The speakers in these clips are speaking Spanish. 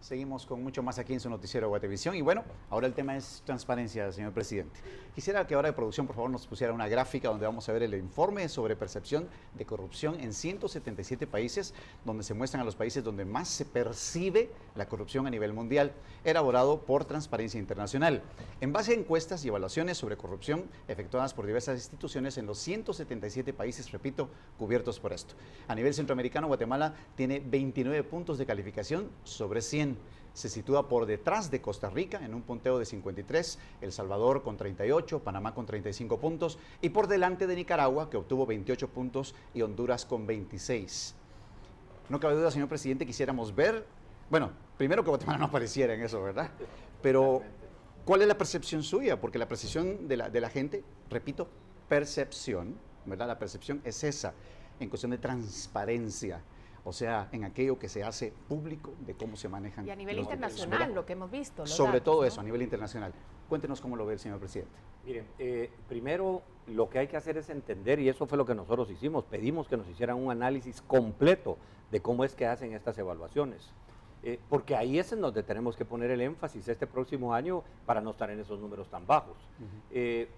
Seguimos con mucho más aquí en su noticiero Guatevisión. Y bueno, ahora el tema es transparencia, señor presidente. Quisiera que ahora de producción, por favor, nos pusiera una gráfica donde vamos a ver el informe sobre percepción de corrupción en 177 países, donde se muestran a los países donde más se percibe la corrupción a nivel mundial, elaborado por Transparencia Internacional. En base a encuestas y evaluaciones sobre corrupción efectuadas por diversas instituciones en los 177 países, repito, cubiertos por esto. A nivel centroamericano, Guatemala tiene 29 puntos de calificación sobre 100. Se sitúa por detrás de Costa Rica en un punteo de 53, El Salvador con 38, Panamá con 35 puntos y por delante de Nicaragua, que obtuvo 28 puntos, y Honduras con 26. No cabe duda, señor presidente, quisiéramos ver, bueno, primero que Guatemala no apareciera en eso, ¿verdad? Pero, ¿cuál es la percepción suya? Porque la percepción de la gente, repito, percepción, ¿verdad? La percepción es esa, en cuestión de transparencia. O sea, en aquello que se hace público de cómo se manejan. Y a nivel internacional, lo que hemos visto. Sobre datos, todo eso, ¿no? A nivel internacional. Cuéntenos cómo lo ve el señor presidente. Miren, primero lo que hay que hacer es entender, y eso fue lo que nosotros hicimos, pedimos que nos hicieran un análisis completo de cómo es que hacen estas evaluaciones. Porque ahí es en donde tenemos que poner el énfasis este próximo año para no estar en esos números tan bajos.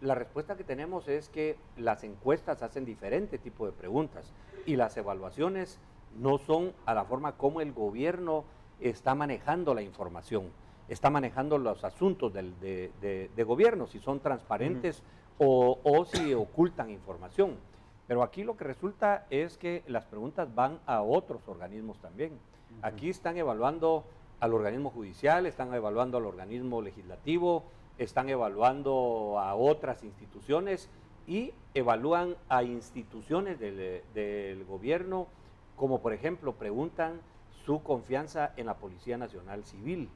La respuesta que tenemos es que las encuestas hacen diferente tipo de preguntas y las evaluaciones no son a la forma como el gobierno está manejando la información, está manejando los asuntos de gobierno, si son transparentes o si ocultan información. Pero aquí lo que resulta es que las preguntas van a otros organismos también. Aquí están evaluando al organismo judicial, están evaluando al organismo legislativo, están evaluando a otras instituciones y evalúan a instituciones del gobierno, como por ejemplo preguntan su confianza en la Policía Nacional Civil.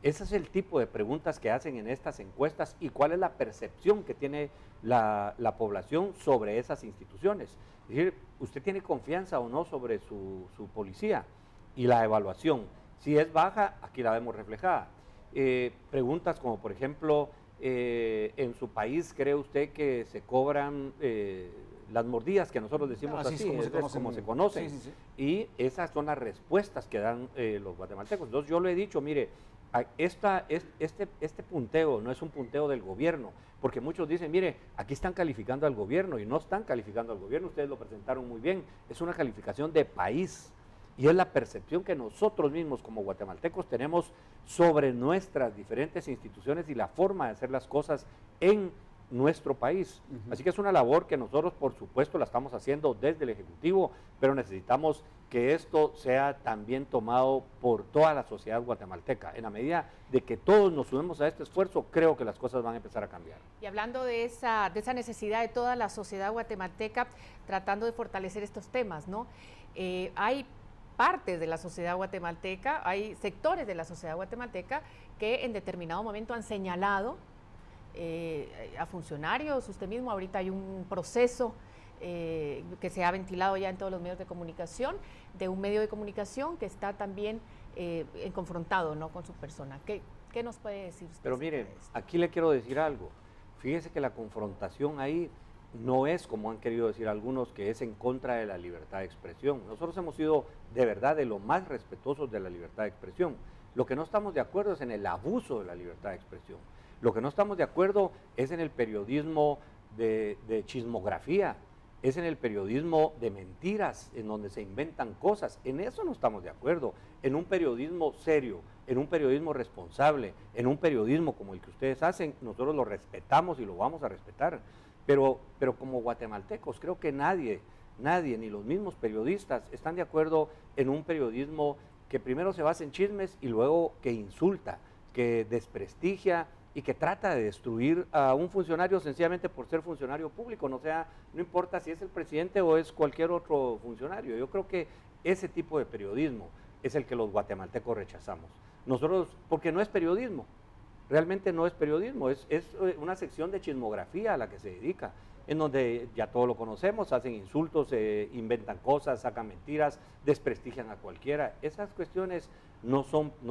Ese es el tipo de preguntas que hacen en estas encuestas y cuál es la percepción que tiene la población sobre esas instituciones. Es decir, ¿usted tiene confianza o no sobre su policía? Y la evaluación, si es baja, aquí la vemos reflejada. Preguntas como por ejemplo, ¿en su país cree usted que se cobran las mordidas, que nosotros decimos así, es como se conocen? Sí, sí, sí. Y esas son las respuestas que dan los guatemaltecos. Entonces yo le he dicho, mire, este punteo no es un punteo del gobierno, porque muchos dicen, mire, aquí están calificando al gobierno, y no están calificando al gobierno, ustedes lo presentaron muy bien, es una calificación de país, y es la percepción que nosotros mismos como guatemaltecos tenemos sobre nuestras diferentes instituciones y la forma de hacer las cosas en nuestro país. Así que es una labor que nosotros, por supuesto, la estamos haciendo desde el Ejecutivo, pero necesitamos que esto sea también tomado por toda la sociedad guatemalteca. En la medida de que todos nos sumemos a este esfuerzo, creo que las cosas van a empezar a cambiar. Y hablando de esa necesidad de toda la sociedad guatemalteca, tratando de fortalecer estos temas, ¿no? Hay partes de la sociedad guatemalteca, hay sectores de la sociedad guatemalteca que en determinado momento han señalado a funcionarios. Usted mismo, ahorita hay un proceso que se ha ventilado ya en todos los medios de comunicación, de un medio de comunicación que está también confrontado, ¿no?, con su persona. ¿Qué nos puede decir usted? Pero mire, aquí le quiero decir algo. Fíjese que la confrontación ahí no es, como han querido decir algunos, que es en contra de la libertad de expresión. Nosotros hemos sido de verdad de lo más respetuosos de la libertad de expresión. Lo que no estamos de acuerdo es en el abuso de la libertad de expresión. Lo que no estamos de acuerdo es en el periodismo de chismografía, es en el periodismo de mentiras, en donde se inventan cosas. En eso no estamos de acuerdo. En un periodismo serio, en un periodismo responsable, en un periodismo como el que ustedes hacen, nosotros lo respetamos y lo vamos a respetar. Pero como guatemaltecos, creo que nadie, ni los mismos periodistas, están de acuerdo en un periodismo que primero se basa en chismes y luego que insulta, que desprestigia y que trata de destruir a un funcionario sencillamente por ser funcionario público, no importa si es el presidente o es cualquier otro funcionario. Yo creo que ese tipo de periodismo es el que los guatemaltecos rechazamos. Nosotros, porque no es periodismo, realmente no es periodismo, es una sección de chismografía a la que se dedica, en donde ya todos lo conocemos, hacen insultos, inventan cosas, sacan mentiras, desprestigian a cualquiera. Esas cuestiones no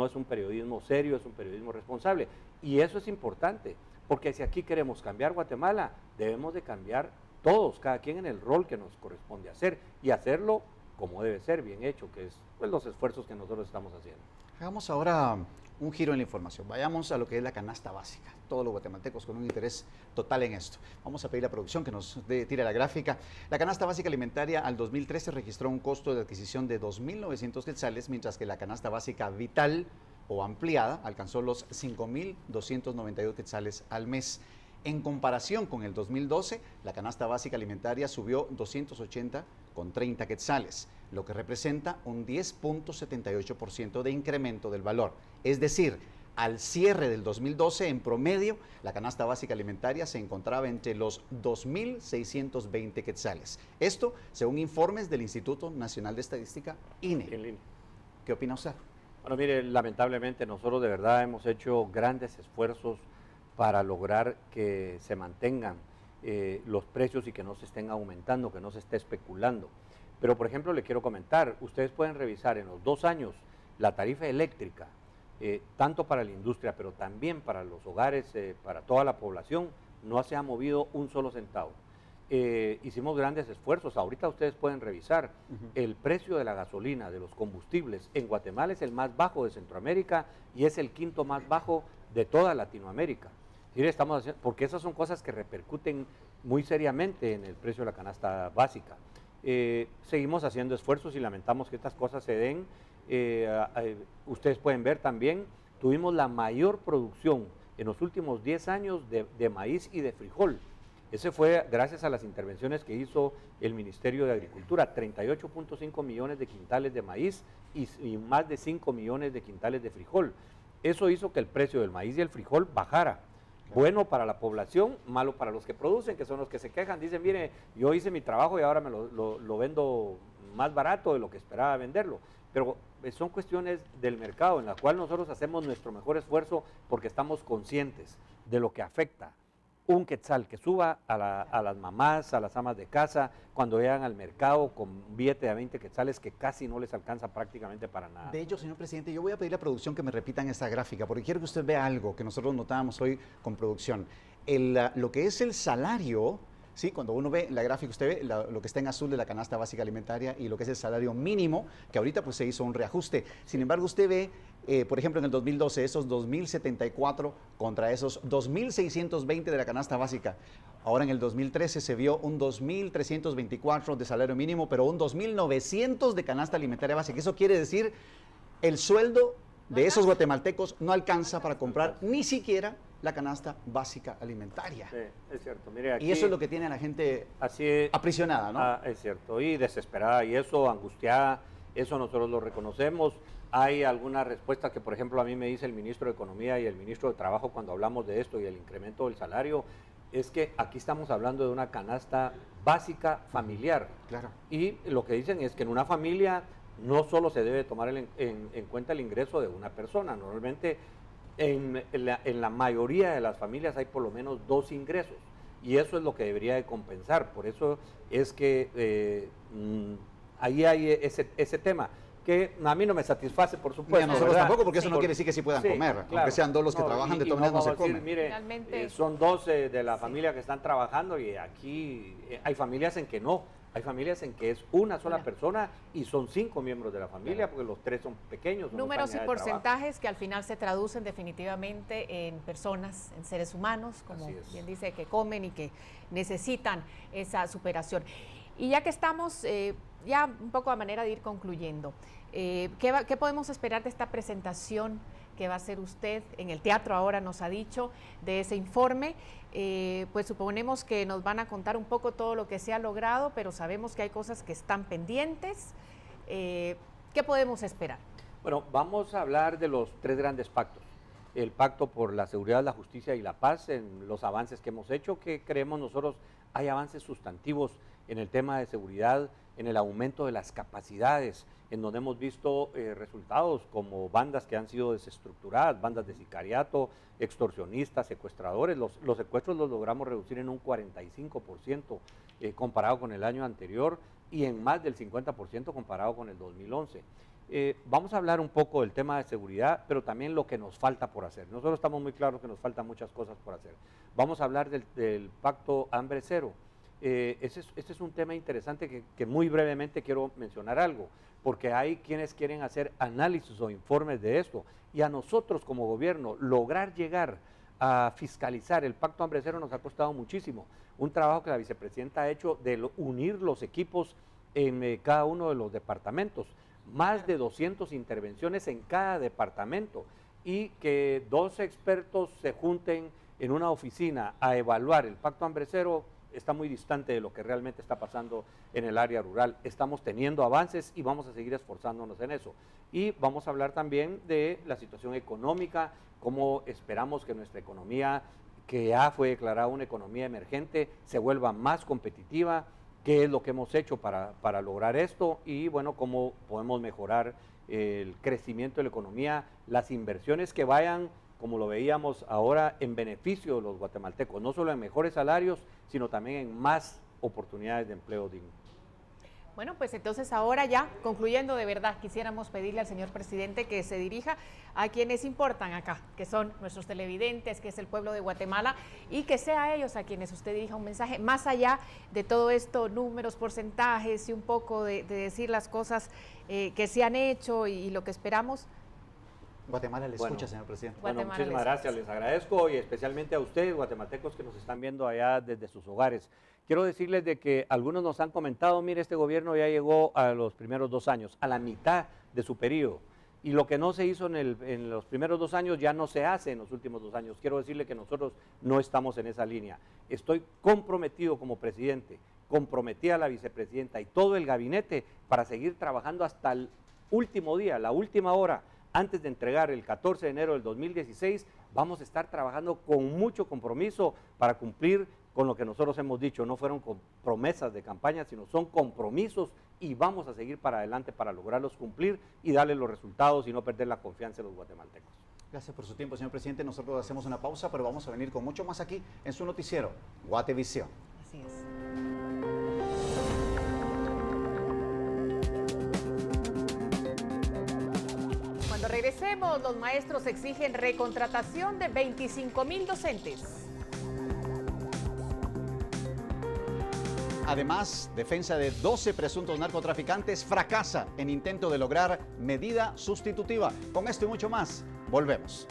es un periodismo serio, es un periodismo responsable. Y eso es importante, porque si aquí queremos cambiar Guatemala, debemos de cambiar todos, cada quien en el rol que nos corresponde hacer, y hacerlo como debe ser, bien hecho, que es pues, los esfuerzos que nosotros estamos haciendo. Hagamos ahora un giro en la información. Vayamos a lo que es la canasta básica. Todos los guatemaltecos con un interés total en esto. Vamos a pedir a la producción que nos tire la gráfica. La canasta básica alimentaria al 2013 registró un costo de adquisición de 2.900 quetzales, mientras que la canasta básica vital o ampliada alcanzó los 5.292 quetzales al mes. En comparación con el 2012, la canasta básica alimentaria subió 280,30 quetzales, lo que representa un 10,78% de incremento del valor. Es decir, al cierre del 2012, en promedio, la canasta básica alimentaria se encontraba entre los 2.620 quetzales. Esto según informes del Instituto Nacional de Estadística, INE. ¿Qué opina usted? Bueno, mire, lamentablemente nosotros de verdad hemos hecho grandes esfuerzos para lograr que se mantengan los precios y que no se estén aumentando, que no se esté especulando. Pero, por ejemplo, le quiero comentar, ustedes pueden revisar en los 2 años la tarifa eléctrica, tanto para la industria, pero también para los hogares, para toda la población, no se ha movido un solo centavo. Hicimos grandes esfuerzos, ahorita ustedes pueden revisar, el precio de la gasolina, de los combustibles, en Guatemala es el más bajo de Centroamérica y es el 5º más bajo de toda Latinoamérica. Estamos haciendo, porque esas son cosas que repercuten muy seriamente en el precio de la canasta básica. Seguimos haciendo esfuerzos y lamentamos que estas cosas se den. Ustedes pueden ver también, tuvimos la mayor producción en los últimos 10 años de maíz y de frijol. Ese fue gracias a las intervenciones que hizo el Ministerio de Agricultura, 38,5 millones de quintales de maíz y más de 5 millones de quintales de frijol. Eso hizo que el precio del maíz y el frijol bajara. Bueno para la población, malo para los que producen, que son los que se quejan. Dicen, mire, yo hice mi trabajo y ahora me lo vendo más barato de lo que esperaba venderlo. Pero son cuestiones del mercado en la cual nosotros hacemos nuestro mejor esfuerzo porque estamos conscientes de lo que afecta un quetzal que suba a las mamás, a las amas de casa, cuando llegan al mercado con un billete de 20 quetzales que casi no les alcanza prácticamente para nada. De hecho, señor presidente, yo voy a pedir a producción que me repitan esta gráfica, porque quiero que usted vea algo que nosotros notábamos hoy con producción. Lo que es el salario, ¿sí? Cuando uno ve la gráfica, usted ve lo que está en azul de la canasta básica alimentaria y lo que es el salario mínimo, que ahorita pues se hizo un reajuste. Sin embargo, usted ve, por ejemplo, en el 2012, esos 2.074 contra esos 2.620 de la canasta básica. Ahora en el 2013 se vio un 2.324 de salario mínimo, pero un 2.900 de canasta alimentaria básica. Eso quiere decir, el sueldo de esos guatemaltecos no alcanza para comprar ni siquiera la canasta básica alimentaria. Sí, es cierto. Mire, aquí, y eso es lo que tiene a la gente aprisionada, ¿no? Es cierto, y desesperada, y eso, angustiada, eso nosotros lo reconocemos. Hay algunas respuestas que, por ejemplo, a mí me dice el ministro de Economía y el ministro de Trabajo cuando hablamos de esto y el incremento del salario, es que aquí estamos hablando de una canasta básica familiar. Claro. Y lo que dicen es que en una familia no solo se debe tomar en cuenta el ingreso de una persona, normalmente en la mayoría de las familias hay por lo menos 2 ingresos y eso es lo que debería de compensar. Por eso es que ahí hay ese tema que a mí no me satisface, por supuesto. Y a nosotros tampoco, porque eso no quiere decir que sí puedan comer, claro. Aunque sean 2 los que trabajan, de todas maneras no se comen. Mire, son 12 de la familia que están trabajando y aquí hay familias en que no. Hay familias en que es una sola persona y son 5 miembros de la familia, porque los 3 son pequeños. Números y porcentajes que al final se traducen definitivamente en personas, en seres humanos, como bien dice, que comen y que necesitan esa superación. Y ya que estamos, ya un poco a manera de ir concluyendo, ¿qué podemos esperar de esta presentación que va a hacer usted en el teatro? Ahora nos ha dicho de ese informe. Pues suponemos que nos van a contar un poco todo lo que se ha logrado, pero sabemos que hay cosas que están pendientes. ¿Qué podemos esperar? Bueno, vamos a hablar de los 3 grandes pactos. El pacto por la seguridad, la justicia y la paz, en los avances que hemos hecho, que creemos nosotros hay avances sustantivos en el tema de seguridad, en el aumento de las capacidades, en donde hemos visto resultados como bandas que han sido desestructuradas, bandas de sicariato, extorsionistas, secuestradores. Los secuestros los logramos reducir en un 45% comparado con el año anterior y en más del 50% comparado con el 2011. Vamos a hablar un poco del tema de seguridad, pero también lo que nos falta por hacer. Nosotros estamos muy claros que nos faltan muchas cosas por hacer. Vamos a hablar del pacto Hambre Cero. Ese es un tema interesante que muy brevemente quiero mencionar algo, porque hay quienes quieren hacer análisis o informes de esto, y a nosotros como gobierno lograr llegar a fiscalizar el Pacto Hambre Cero nos ha costado muchísimo. Un trabajo que la vicepresidenta ha hecho de unir los equipos en cada uno de los departamentos, más de 200 intervenciones en cada departamento, y que 2 expertos se junten en una oficina a evaluar el Pacto Hambre Cero está muy distante de lo que realmente está pasando en el área rural. Estamos teniendo avances y vamos a seguir esforzándonos en eso. Y vamos a hablar también de la situación económica, cómo esperamos que nuestra economía, que ya fue declarada una economía emergente, se vuelva más competitiva, qué es lo que hemos hecho para lograr esto y, bueno, cómo podemos mejorar el crecimiento de la economía, las inversiones que vayan, como lo veíamos ahora, en beneficio de los guatemaltecos, no solo en mejores salarios, sino también en más oportunidades de empleo digno. Bueno, pues entonces ahora ya, concluyendo de verdad, quisiéramos pedirle al señor presidente que se dirija a quienes importan acá, que son nuestros televidentes, que es el pueblo de Guatemala, y que sea a ellos a quienes usted dirija un mensaje, más allá de todo esto, números, porcentajes y un poco de decir las cosas que se han hecho y lo que esperamos. Guatemala le escucha, señor presidente. Bueno, muchísimas gracias, les agradezco y especialmente a ustedes, guatemaltecos que nos están viendo allá desde sus hogares. Quiero decirles de que algunos nos han comentado, mire, este gobierno ya llegó a los primeros 2 años, a la mitad de su periodo, y lo que no se hizo en los primeros 2 años ya no se hace en los últimos 2 años. Quiero decirle que nosotros no estamos en esa línea. Estoy comprometido como presidente, comprometí a la vicepresidenta y todo el gabinete para seguir trabajando hasta el último día, la última hora. Antes de entregar el 14 de enero del 2016, vamos a estar trabajando con mucho compromiso para cumplir con lo que nosotros hemos dicho. No fueron promesas de campaña, sino son compromisos y vamos a seguir para adelante para lograrlos cumplir y darle los resultados y no perder la confianza de los guatemaltecos. Gracias por su tiempo, señor presidente. Nosotros hacemos una pausa, pero vamos a venir con mucho más aquí en su noticiero, Guatevisión. Así es. Cuando regresemos, los maestros exigen recontratación de 25,000 docentes. Además, defensa de 12 presuntos narcotraficantes fracasa en intento de lograr medida sustitutiva. Con esto y mucho más, volvemos.